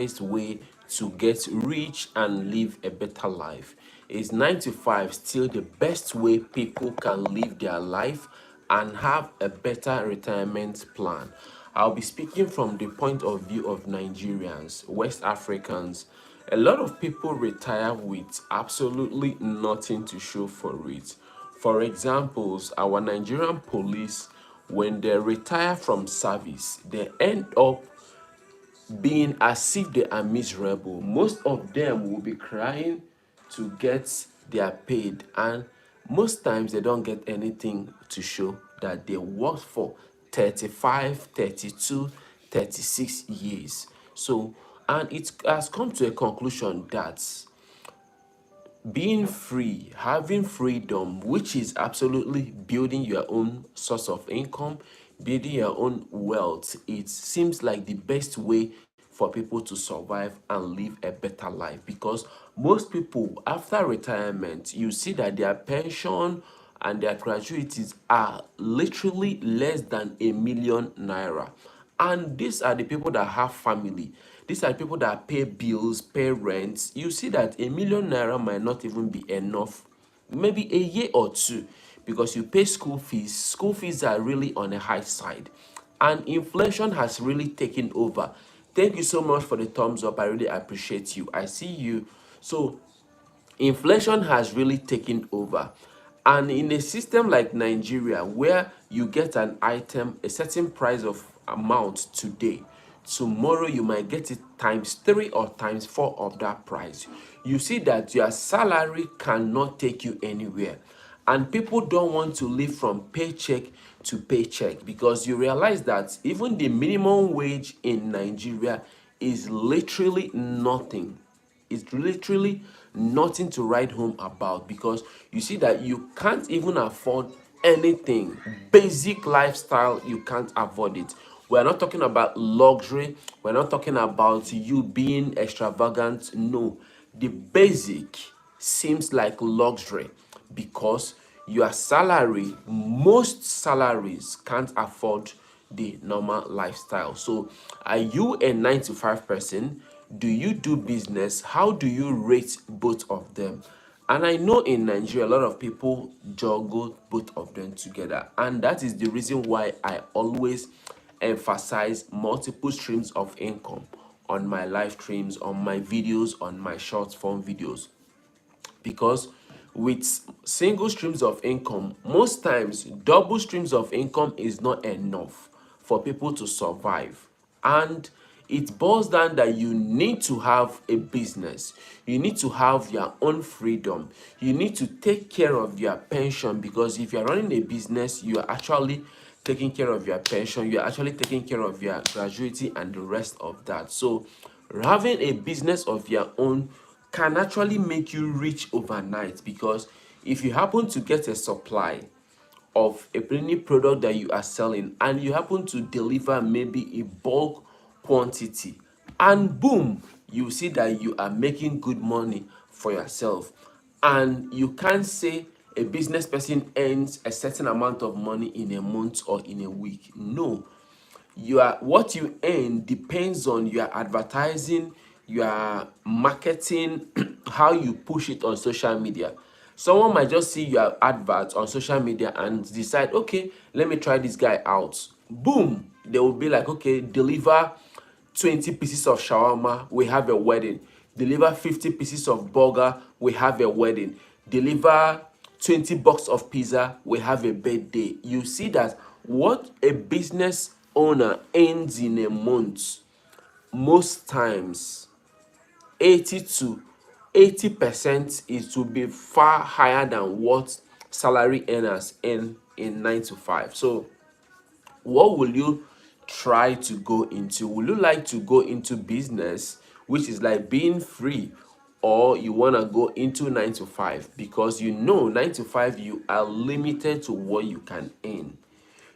best way to get rich and live a better life? Is 9 to 5 still the best way people can live their life and have a better retirement plan? I'll be speaking from the point of view of Nigerians, West Africans. A lot of people retire with absolutely nothing to show for it. For examples, our Nigerian police, when they retire from service, they end up being as if they are miserable. Most of them will be crying to get their paid, and most times they don't get anything to show that they worked for 35, 32, 36 years. So, and it has come to a conclusion that being free, having freedom, which is absolutely building your own source of income, building your own wealth, it seems like the best way for people to survive and live a better life. Because most people, after retirement, you see that their pension and their gratuities are literally less than a million naira. And these are the people that have family. These are people that pay bills, pay rents. You see that a million naira might not even be enough, maybe a year or two, because you pay school fees. School fees are really on a high side, and inflation has really taken over. Thank you so much for the thumbs up. I really appreciate you. I see you. So inflation has really taken over, and in a system like Nigeria, where you get an item a certain price of amount today, tomorrow you might get it times three or times four of that price. You see that your salary cannot take you anywhere, and people don't want to live from paycheck to paycheck, because you realize that even the minimum wage in Nigeria is literally nothing. It's literally nothing to write home about, because you see that you can't even afford anything. Basic lifestyle, you can't afford it. We're not talking about luxury, we're not talking about you being extravagant. No, the basic seems like luxury, because your salary, most salaries can't afford the normal lifestyle. So, are you a 9 to 5 person? Do you do business? How do you rate both of them? And I know in Nigeria, a lot of people juggle both of them together. And that is the reason why I always emphasize multiple streams of income on my live streams, on my videos, on my short form videos. Because with single streams of income, most times double streams of income is not enough for people to survive. And it boils down that you need to have a business, you need to have your own freedom, you need to take care of your pension, because if you're running a business, you are actually taking care of your pension, you're actually taking care of your gratuity and the rest of that. So having a business of your own can actually make you rich overnight, because if you happen to get a supply of a any product that you are selling, and you happen to deliver maybe a bulk quantity, and boom, you see that you are making good money for yourself. And you can't say a business person earns a certain amount of money in a month or in a week. No, what you earn depends on your advertising, your marketing, how you push it on social media. Someone might just see your advert on social media and decide, okay, let me try this guy out. Boom, they will be like, okay, deliver 20 pieces of shawarma, we have a wedding. Deliver 50 pieces of burger, we have a wedding. Deliver 20 box of pizza, we have a birthday. You see that what a business owner earns in a month, most times 80 to 80% is to be far higher than what salary earners earn in 9 to 5. So what will you try to go into? Will you like to go into business, which is like being free, or you want to go into 9 to 5? Because you know 9 to 5 you are limited to what you can earn.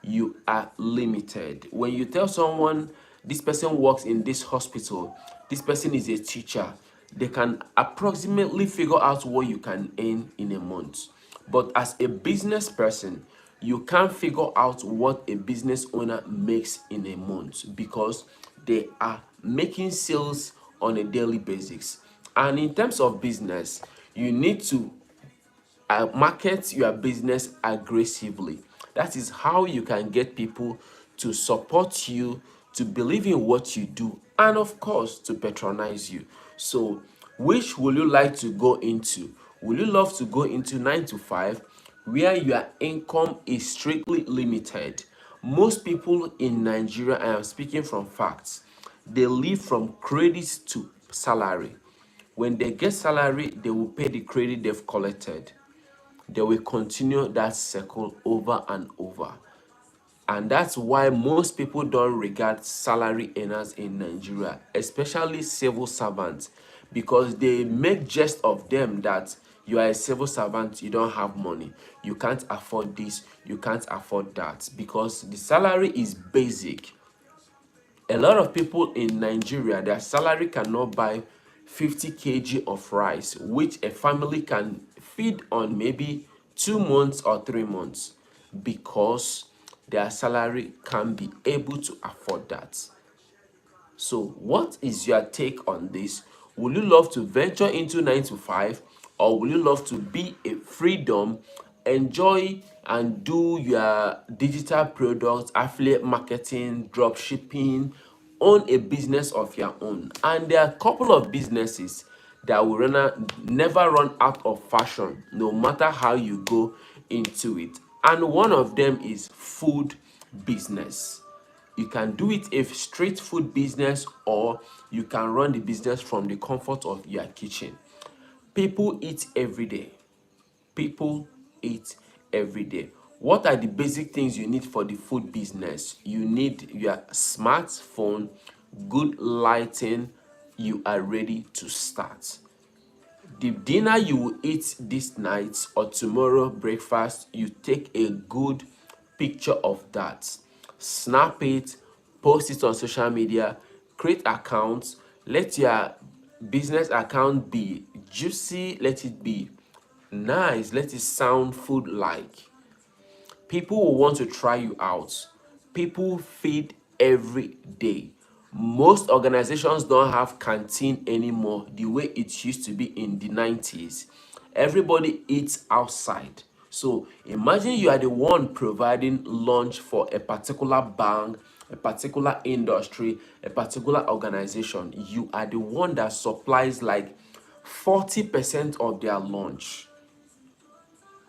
You are limited. When you tell someone this person works in this hospital, this person is a teacher, they can approximately figure out what you can earn in a month. But as a business person, you can't figure out what a business owner makes in a month, because they are making sales on a daily basis. And in terms of business, you need to market your business aggressively. That is how you can get people to support you, to believe in what you do, and of course, to patronize you. So, which will you like to go into? Will you love to go into 9 to 5, where your income is strictly limited? Most people in Nigeria, I am speaking from facts, they live from credit to salary. When they get salary, they will pay the credit they've collected. They will continue that cycle over and over. And that's why most people don't regard salary earners in Nigeria, especially civil servants, because they make jest of them that you are a civil servant, you don't have money, you can't afford this, you can't afford that, because the salary is basic. A lot of people in Nigeria, their salary cannot buy 50 kg of rice, which a family can feed on maybe 2 months or 3 months, because their salary can be able to afford that. So, what is your take on this? Will you love to venture into 9 to 5, or will you love to be a freedom, enjoy and do your digital products, affiliate marketing, drop shipping, own a business of your own? And there are a couple of businesses that will never run out of fashion, no matter how you go into it. And one of them is food business. You can do it a street food business, or you can run the business from the comfort of your kitchen. People eat every day. People eat every day. What are the basic things you need for the food business? You need your smartphone, good lighting. You are ready to start. The dinner you will eat this night or tomorrow breakfast, you take a good picture of that, snap it, post it on social media, create accounts, let your business account be juicy, let it be nice, let it sound food like. People will want to try you out. People feed every day. Most organizations don't have canteen anymore the way it used to be in the 90s. Everybody eats outside. So imagine you are the one providing lunch for a particular bank, a particular industry, a particular organization. You are the one that supplies like 40% of their lunch.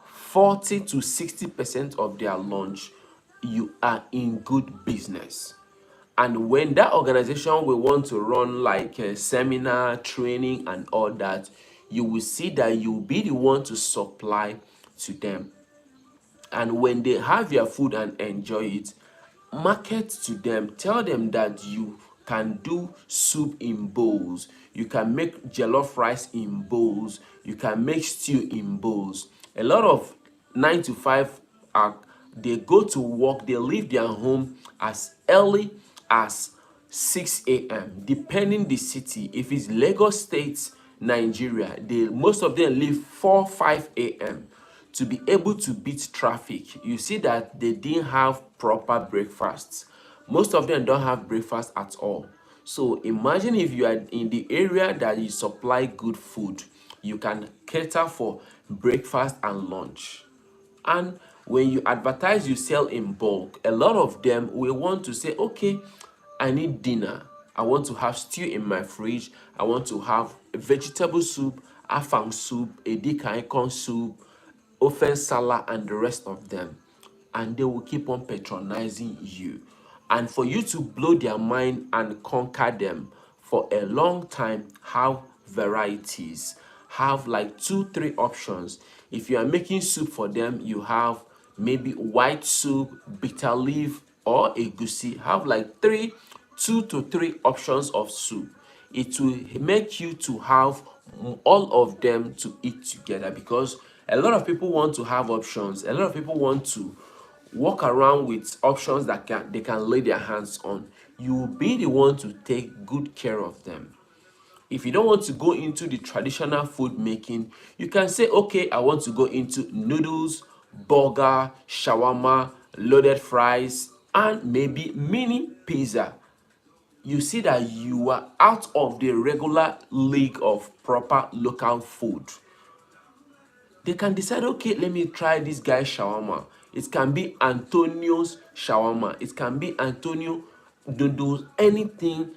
40 to 60% of their lunch, you are in good business. And when that organization will want to run like a seminar, training, and all that, you will see that you'll be the one to supply to them. And when they have your food and enjoy it, market to them. Tell them that you can do soup in bowls. You can make jollof rice in bowls. You can make stew in bowls. A lot of 9 to 5 are, they go to work, they leave their home as early as 6 a.m. depending the city. If it's Lagos State, Nigeria, most of them leave 4 5 a.m. to be able to beat traffic. You see that they didn't have proper breakfasts. Most of them don't have breakfast at all. So imagine if you are in the area that you supply good food, you can cater for breakfast and lunch. And when you advertise, you sell in bulk, a lot of them will want to say, okay, I need dinner. I want to have stew in my fridge. I want to have a vegetable soup, afang soup, edikaikon soup, ofen salad, and the rest of them. And they will keep on patronizing you. And for you to blow their mind and conquer them for a long time, have varieties, have like 2 3 options. If you are making soup for them, you have maybe white soup, bitter leaf, or egusi. Have like 2 to 3 options of soup. It will make you to have all of them to eat together, because a lot of people want to have options. A lot of people want to walk around with options that they can lay their hands on. You will be the one to take good care of them. If you don't want to go into the traditional food making, you can say, okay, I want to go into noodles, burger, shawarma, loaded fries, and maybe mini pizza. you see that you are out of the regular league of proper local food, they can decide, okay, let me try this guy's shawarma. It can be Antonio's shawarma. It can be Antonio Dodo's, anything.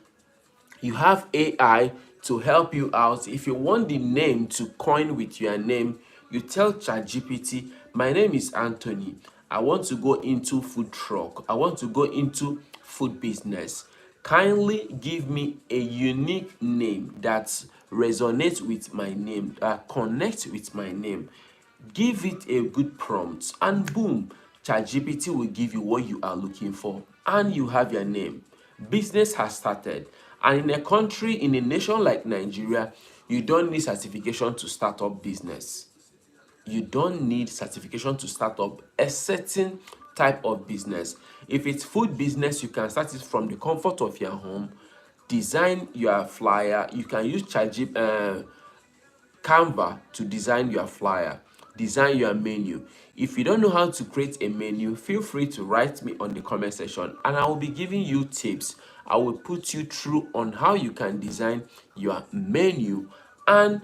You have AI to help you out. If you want the name to coin with your name, you tell ChatGPT, my name is Anthony. I want to go into food truck. I want to go into food business. Kindly give me a unique name that resonates with my name, that connects with my name. Give it a good prompt, and boom, ChatGPT will give you what you are looking for, and you have your name. Business has started. And in a country, in a nation like Nigeria, you don't need certification to start up business. You don't need certification to start up a certain type of business. If it's food business, you can start it from the comfort of your home. Design your flyer. You can use ChatGPT, Canva to design your flyer, design your menu. If you don't know how to create a menu, feel free to write me on the comment section and I will be giving you tips. I will put you through on how you can design your menu and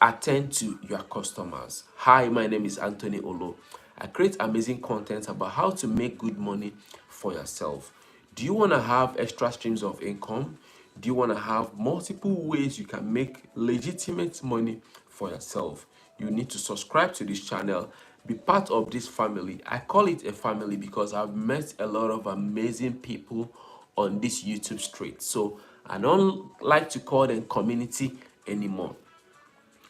attend to your customers. Hi, my name is Anthony Olo. I create amazing content about how to make good money for yourself. Do you want to have extra streams of income? Do you want to have multiple ways you can make legitimate money for yourself? You need to subscribe to this channel, be part of this family. I call it a family because I've met a lot of amazing people on this YouTube street. So I don't like to call them community anymore.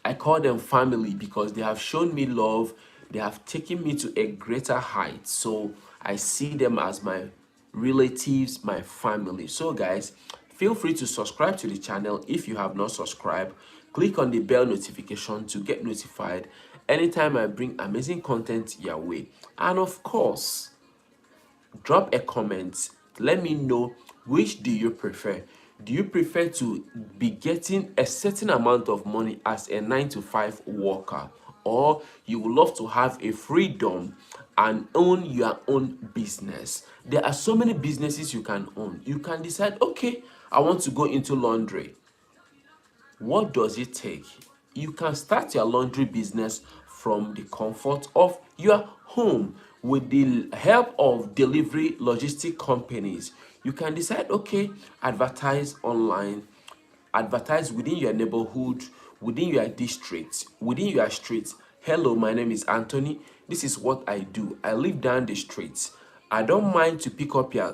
I call them family because they have shown me love. They have taken me to a greater height. So I see them as my relatives, my family. So guys, feel free to subscribe to the channel if you have not subscribed. Click on the bell notification to get notified anytime I bring amazing content your way. And of course, drop a comment. Let me know, which do you prefer? Do you prefer to be getting a certain amount of money as a 9 to 5 worker, or you would love to have a freedom and own your own business? There are so many businesses you can own. You can decide, okay, I want to go into laundry. What does it take? You can start your laundry business from the comfort of your home with the help of delivery logistic companies. You can decide, okay, advertise online, advertise within your neighborhood, within your district, within your street. Hello, my name is Anthony. This is what I do. I live down the street. I don't mind to pick up your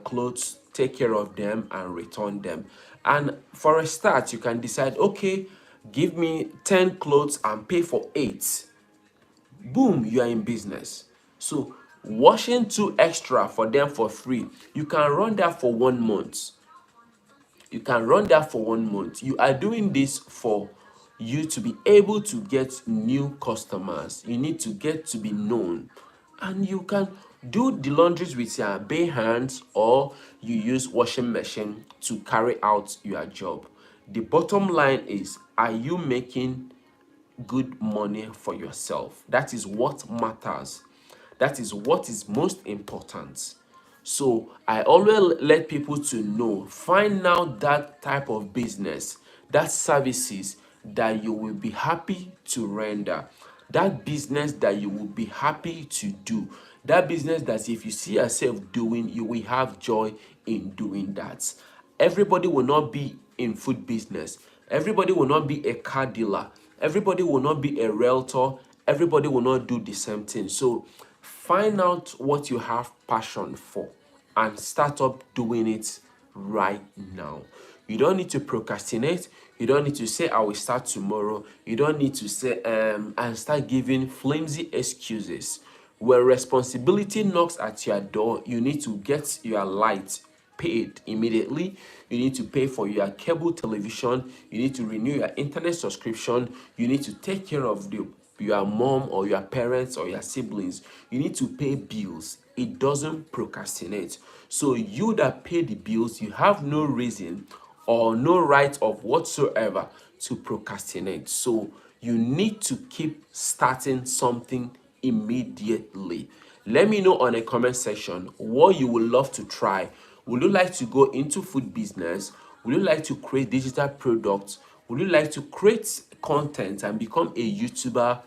clothes, take care of them, and return them. And for a start, you can decide, okay, give me 10 clothes and pay for 8. Boom, you are in business. So washing 2 extra for them for free, you can run that for 1 month. You can run that for 1 month. You are doing this for you to be able to get new customers. You need to get to be known. And you can do the laundries with your bare hands, or you use washing machine to carry out your job. The bottom line is, are you making good money for yourself? That is what matters. That is what is most important. So I always let people to know, find out that type of business, that services that you will be happy to render, that business that you will be happy to do, that business that if you see yourself doing, you will have joy in doing that. Everybody will not be in food business. Everybody will not be a car dealer. Everybody will not be a realtor. Everybody will not do the same thing. So find out what you have passion for and start up doing it right now. You don't need to procrastinate. You don't need to say, I will start tomorrow. You don't need to say, and start giving flimsy excuses. When responsibility knocks at your door, you need to get your light paid immediately. You need to pay for your cable television. You need to renew your internet subscription. You need to take care of your mom or your parents or your siblings. You need to pay bills. It doesn't procrastinate. So you that pay the bills, you have no reason or no right of whatsoever to procrastinate. So you need to keep starting something immediately. Let me know on a comment section what you would love to try, Would you like to go into food business? Would you like to create digital products? Would you like to create content and become a YouTuber,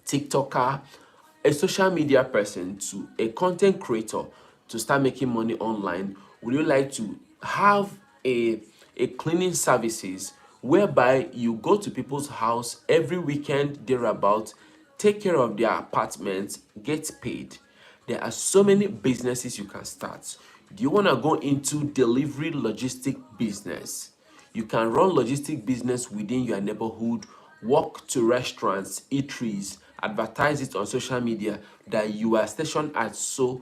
TikToker, a social media person, to a content creator, to start making money online? Would you like to have a cleaning services whereby you go to people's house every weekend thereabout, take care of their apartments, get paid? There are so many businesses you can start. Do you want to go into delivery logistic business? You can run logistic business within your neighborhood, walk to restaurants, eateries, advertise it on social media that you are stationed at so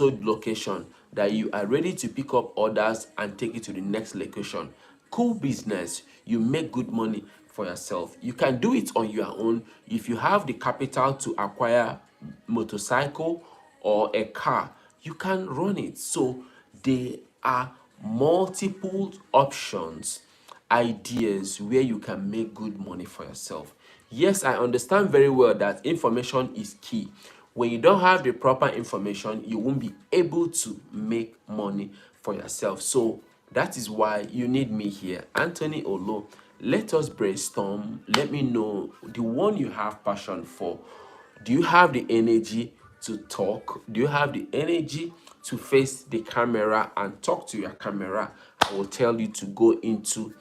location, that you are ready to pick up orders and take it to the next location. Cool business. You make good money for yourself. You can do it on your own if you have the capital to acquire motorcycle or a car. You can run it. So there are multiple options, ideas where you can make good money for yourself. Yes, I understand very well that information is key. When you don't have the proper information, you won't be able to make money for yourself. So that is why you need me here, Anthony Olo. Let us brainstorm. Let me know the one you have passion for. Do you have the energy to talk? Do you have the energy to face the camera and talk to your camera? I will tell you to go into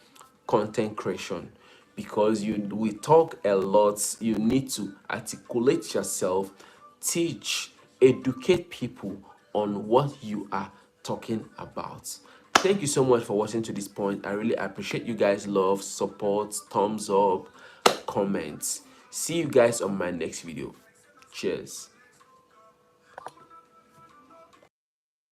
content creation, because we talk a lot. You need to articulate yourself, teach, educate people on what you are talking about. Thank you so much for watching to this point. I really appreciate you guys' love, support, thumbs up, comments. See you guys on my next video. Cheers.